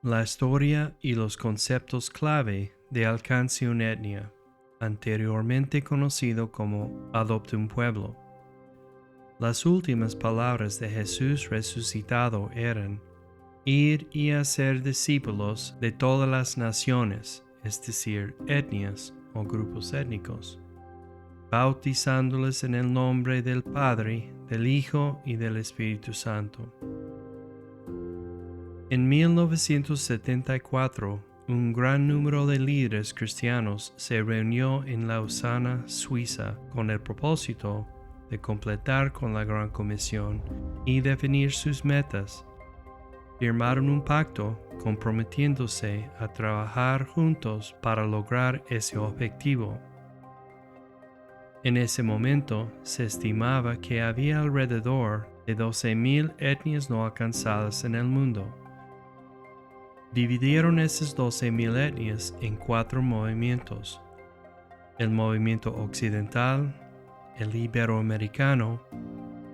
La historia y los conceptos clave de alcance una etnia, anteriormente conocido como adopte un pueblo. Las últimas palabras de Jesús resucitado eran: ir y hacer discípulos de todas las naciones, es decir, etnias o grupos étnicos, bautizándoles en el nombre del Padre, del Hijo y del Espíritu Santo. En 1974, un gran número de líderes cristianos se reunió en Lausana, Suiza, con el propósito de completar con la Gran Comisión y definir sus metas. Firmaron un pacto comprometiéndose a trabajar juntos para lograr ese objetivo. En ese momento se estimaba que había alrededor de 12,000 etnias no alcanzadas en el mundo. Dividieron esas 12,000 etnias en 4 movimientos: el movimiento occidental, el iberoamericano,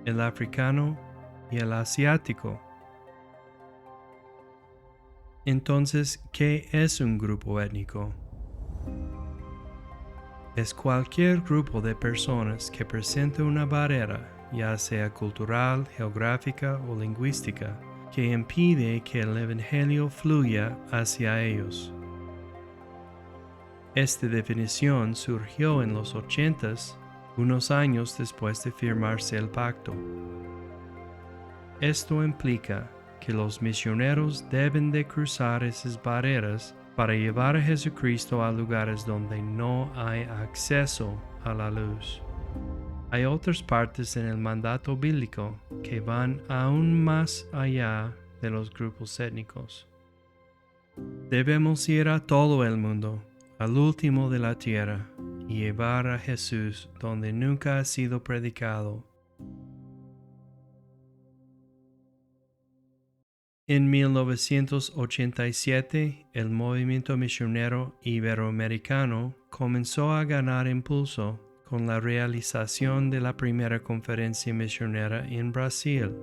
el africano y el asiático. Entonces, ¿qué es un grupo étnico? Es cualquier grupo de personas que presenta una barrera, ya sea cultural, geográfica o lingüística, que impide que el Evangelio fluya hacia ellos. Esta definición surgió en los 80s, unos años después de firmarse el pacto. Esto implica que los misioneros deben de cruzar esas barreras para llevar a Jesucristo a lugares donde no hay acceso a la luz. Hay otras partes en el mandato bíblico que van aún más allá de los grupos étnicos. Debemos ir a todo el mundo, al último de la tierra, y llevar a Jesús donde nunca ha sido predicado. En 1987, el movimiento misionero iberoamericano comenzó a ganar impulso con la realización de la primera conferencia misionera en Brasil.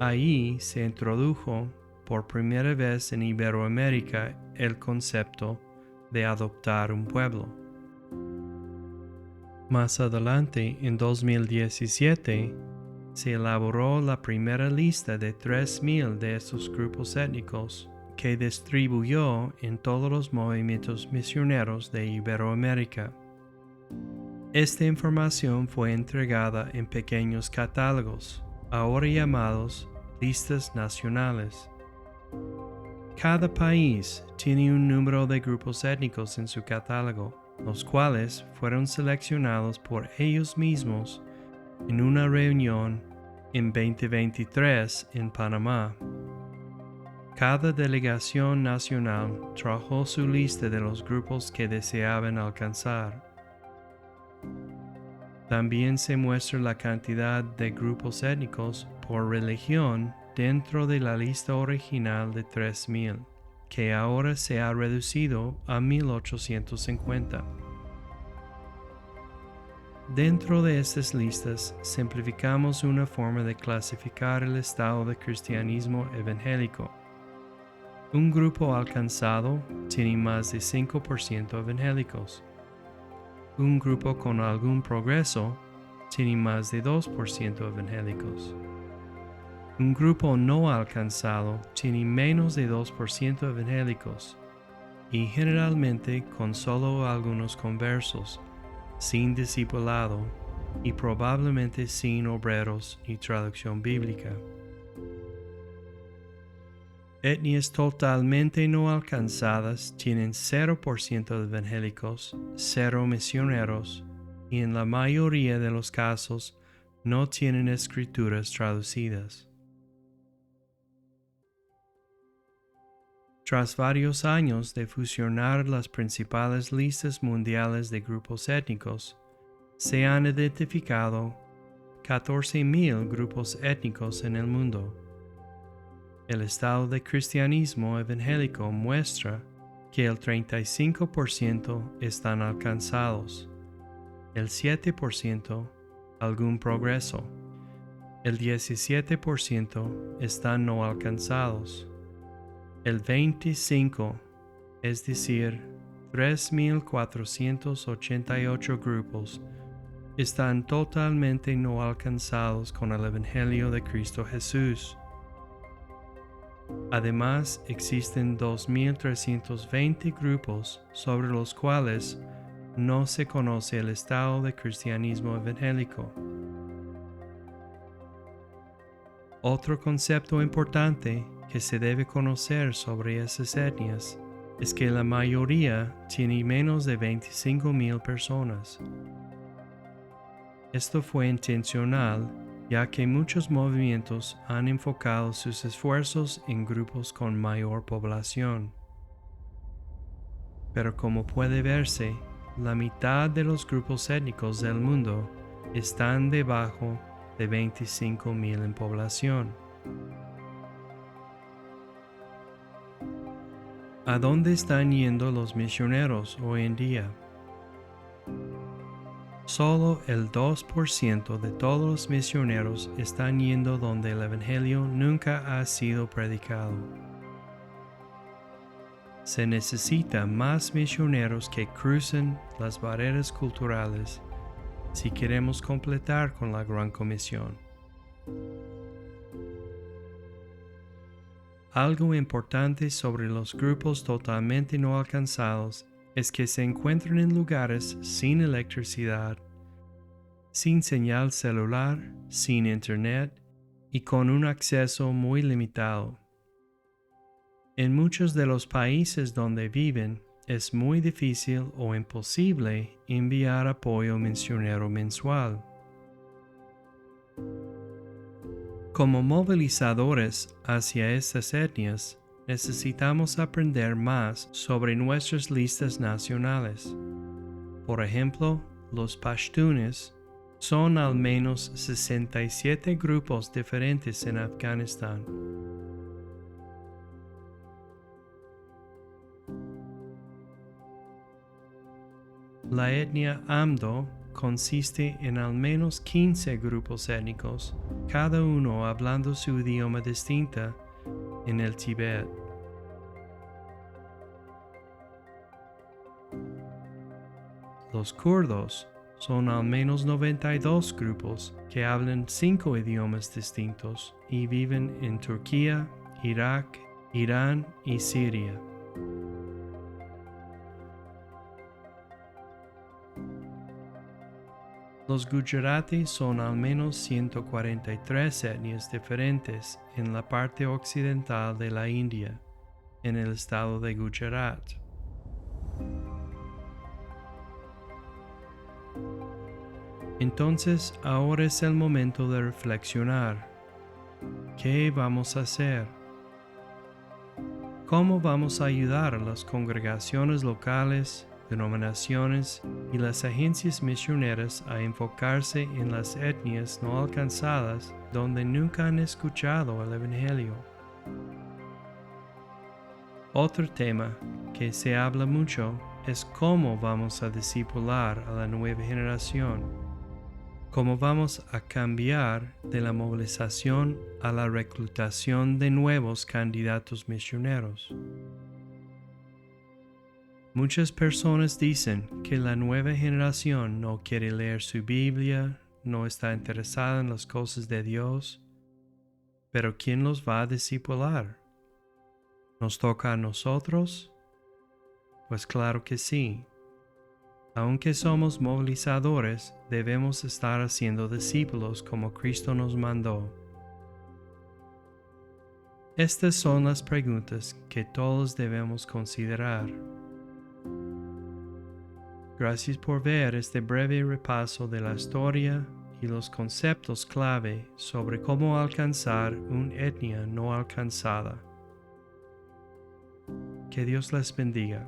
Ahí se introdujo por primera vez en Iberoamérica el concepto de adoptar un pueblo. Más adelante, en 2017, se elaboró la primera lista de 3,000 de estos grupos étnicos que distribuyó en todos los movimientos misioneros de Iberoamérica. Esta información fue entregada en pequeños catálogos, ahora llamados listas nacionales. Cada país tiene un número de grupos étnicos en su catálogo, los cuales fueron seleccionados por ellos mismos en una reunión en 2023 en Panamá. Cada delegación nacional trajo su lista de los grupos que deseaban alcanzar. También se muestra la cantidad de grupos étnicos por religión dentro de la lista original de 3,000, que ahora se ha reducido a 1,850. Dentro de estas listas, simplificamos una forma de clasificar el estado de cristianismo evangélico. Un grupo alcanzado tiene más de 5% evangélicos. Un grupo con algún progreso tiene más de 2% evangélicos. Un grupo no alcanzado tiene menos de 2% evangélicos, y generalmente con solo algunos conversos, sin discipulado y probablemente sin obreros y traducción bíblica. Etnias totalmente no alcanzadas tienen 0% de evangélicos, 0 misioneros y en la mayoría de los casos no tienen escrituras traducidas. Tras varios años de fusionar las principales listas mundiales de grupos étnicos, se han identificado 14,000 grupos étnicos en el mundo. El estado de cristianismo evangélico muestra que el 35% están alcanzados, el 7% algún progreso, el 17% están no alcanzados, El 25, es decir, 3,488 grupos, están totalmente no alcanzados con el Evangelio de Cristo Jesús. Además, existen 2,320 grupos sobre los cuales no se conoce el estado de cristianismo evangélico. Otro concepto importante que se debe conocer sobre esas etnias es que la mayoría tiene menos de 25,000 personas. Esto fue intencional, ya que muchos movimientos han enfocado sus esfuerzos en grupos con mayor población. Pero como puede verse, la mitad de los grupos étnicos del mundo están debajo de 25,000 en población. ¿A dónde están yendo los misioneros hoy en día? Solo el 2% de todos los misioneros están yendo donde el Evangelio nunca ha sido predicado. Se necesita más misioneros que crucen las barreras culturales si queremos completar con la Gran Comisión. Algo importante sobre los grupos totalmente no alcanzados es que se encuentran en lugares sin electricidad, sin señal celular, sin internet y con un acceso muy limitado. En muchos de los países donde viven, es muy difícil o imposible enviar apoyo misionero mensual. Como movilizadores hacia estas etnias, necesitamos aprender más sobre nuestras listas nacionales. Por ejemplo, los pashtunes son al menos 67 grupos diferentes en Afganistán. La etnia Amdo consiste en al menos 15 grupos étnicos, cada uno hablando su idioma distinta en el Tíbet. Los kurdos son al menos 92 grupos que hablan 5 idiomas distintos y viven en Turquía, Irak, Irán y Siria. Los gujaratis son al menos 143 etnias diferentes en la parte occidental de la India, en el estado de Gujarat. Entonces, ahora es el momento de reflexionar. ¿Qué vamos a hacer? ¿Cómo vamos a ayudar a las congregaciones locales, denominaciones y las agencias misioneras a enfocarse en las etnias no alcanzadas donde nunca han escuchado el Evangelio? Otro tema que se habla mucho es cómo vamos a discipular a la nueva generación. ¿Cómo vamos a cambiar de la movilización a la reclutación de nuevos candidatos misioneros? Muchas personas dicen que la nueva generación no quiere leer su Biblia, no está interesada en las cosas de Dios, pero ¿quién los va a discipular? ¿Nos toca a nosotros? Pues claro que sí. Aunque somos movilizadores, debemos estar haciendo discípulos como Cristo nos mandó. Estas son las preguntas que todos debemos considerar. Gracias por ver este breve repaso de la historia y los conceptos clave sobre cómo alcanzar una etnia no alcanzada. Que Dios les bendiga.